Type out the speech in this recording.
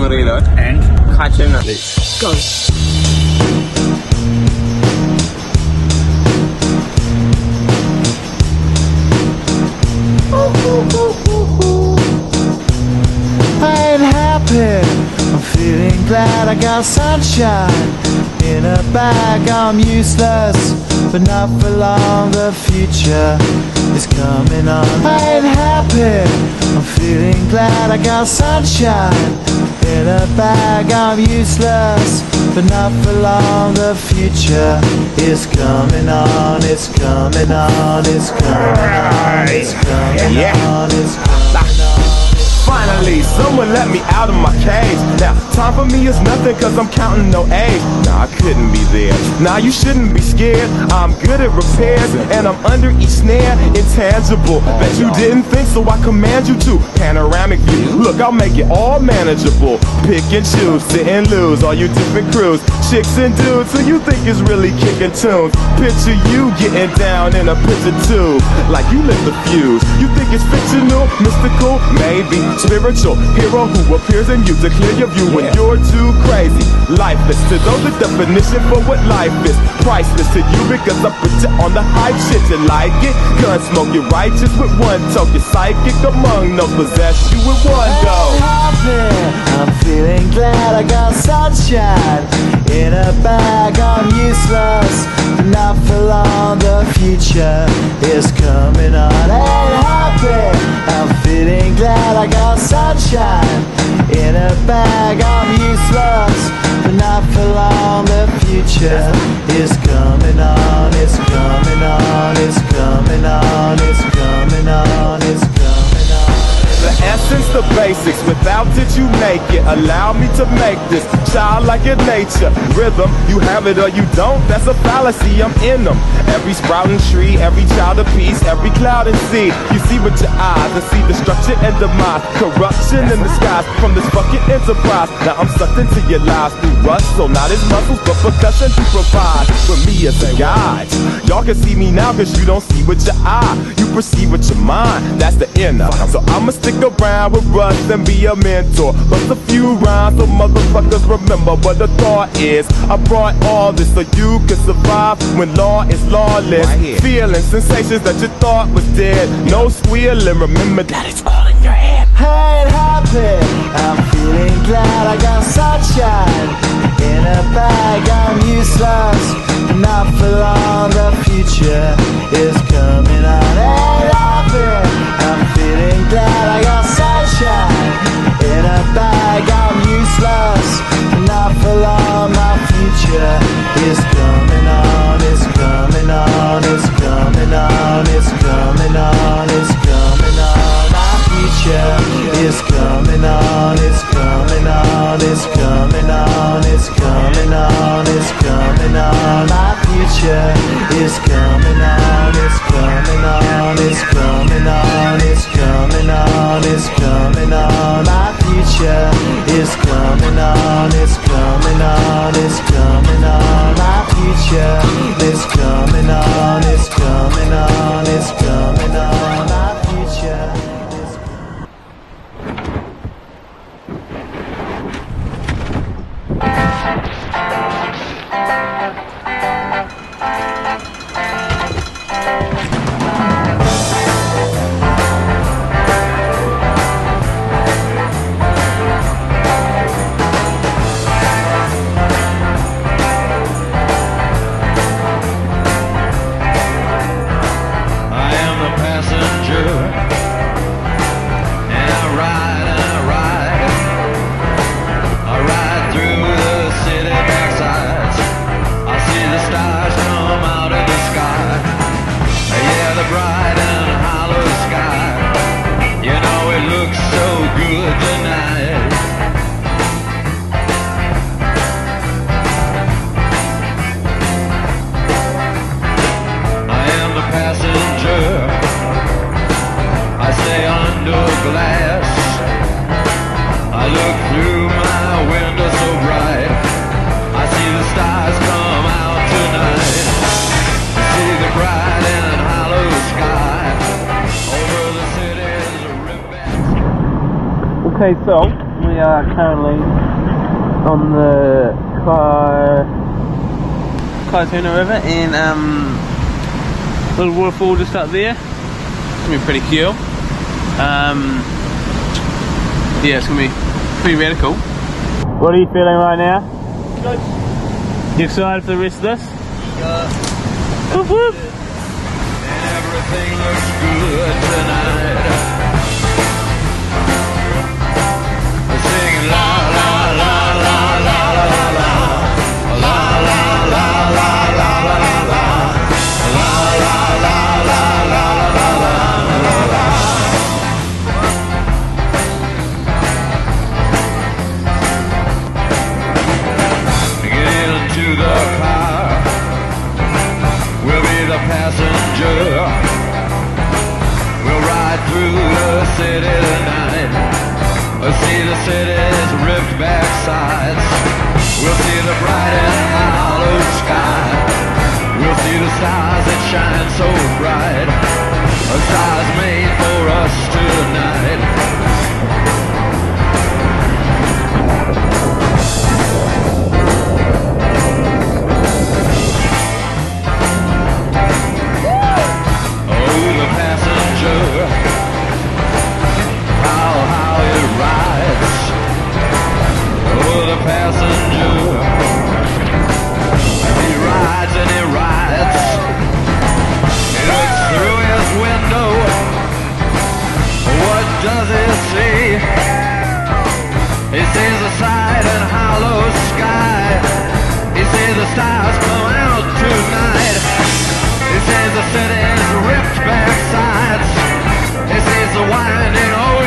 tongariro and kaituna. go. I ain't happy, I'm feeling glad I got sunshine in a bag. I'm useless, but not for long, the future is coming on. I ain't happy, I'm feeling glad I got sunshine in a bag. I'm useless, but not for long, the future is coming on. It's coming on, it's coming on, it's coming on, it's coming on. Finally, someone let me out of my cage. Now, time for me is nothing cause I'm counting no A's. Nah, I couldn't be there. Nah, you shouldn't be scared. I'm good at repairs and I'm under each snare. Intangible, bet you didn't think so I command you to. Panoramic view, look, I'll make it all manageable. Pick and choose, sit and lose, all you different crews. Chicks and dudes who you think is really kicking tunes. Picture you getting down in a picture tube, like you lit the fuse. You think it's fictional, mystical, maybe. Spiritual hero who appears in you to clear your view when you're too crazy. Lifeless to those, the definition for what life is. Priceless to you because I put you on the hype shit. You like it? Gun smoke, you're righteous with one toke. You're psychic among no possess you with one go. I'm feeling glad I got sunshine in a bag. I'm useless, but not for long, the future is coming on. Ain't happy, I'm feeling glad I got sunshine in a bag. I'm useless, but not for long, the future is coming on. It's coming on, it's coming on, it's coming on, it's coming on. The essence, the basics, without it you make it. Allow me to make this childlike in nature. Rhythm, you have it or you don't, that's a fallacy, I'm in them. Every sprouting tree, every child of peace, every cloud and sea. You see with your eyes and see destruction and demise. Corruption in the skies from this fucking enterprise. Now I'm sucked into your lives through rust, so not as muscles but percussion to provide for me as a guide. Y'all can see me now cause you don't see with your eye. You perceive with your mind, that's the inner. So I'ma stick around with Russ and be a mentor. Bust a few rhymes so motherfuckers remember what the thought is. I brought all this so you can survive when law is lawless. Feeling sensations that you thought was dead. No squealing, remember that it's all in your head. I ain't happy, I'm feeling glad I got sunshine in a bag. I'm useless, not for long, the future is coming on. Ain't happy, I'm feeling glad I got sunshine in a bag. I'm useless, not for long, my future is coming on. It's coming on, it's coming on, it's coming on, it's coming on. My future is coming on, it's coming on, it's coming on, it's coming on, it's coming on. My future is coming on, it's coming on, it's coming on, it's coming on, it's coming on. My future is coming on, it's coming on, it's coming on. My future is coming on, it's coming on, it's coming on. My future is Okay, so we we are currently on the Kaituna River in little waterfall just up there. It's gonna be pretty cool. Yeah, it's gonna be pretty radical. What are you feeling right now? Good. You excited for the rest of this? Yeah. Whoop whoop! Everything looks good tonight. Singing la la la la la la la la la la la la la la passenger. We'll ride through the city tonight. We'll see the city's ripped back sides. We'll see the bright and hollow sky. We'll see the stars that shine so bright. A stars made for us tonight. Does he see? He sees the side and hollow sky. He sees the stars come out tonight. He sees the city's ripped back sides. He sees the winding ocean.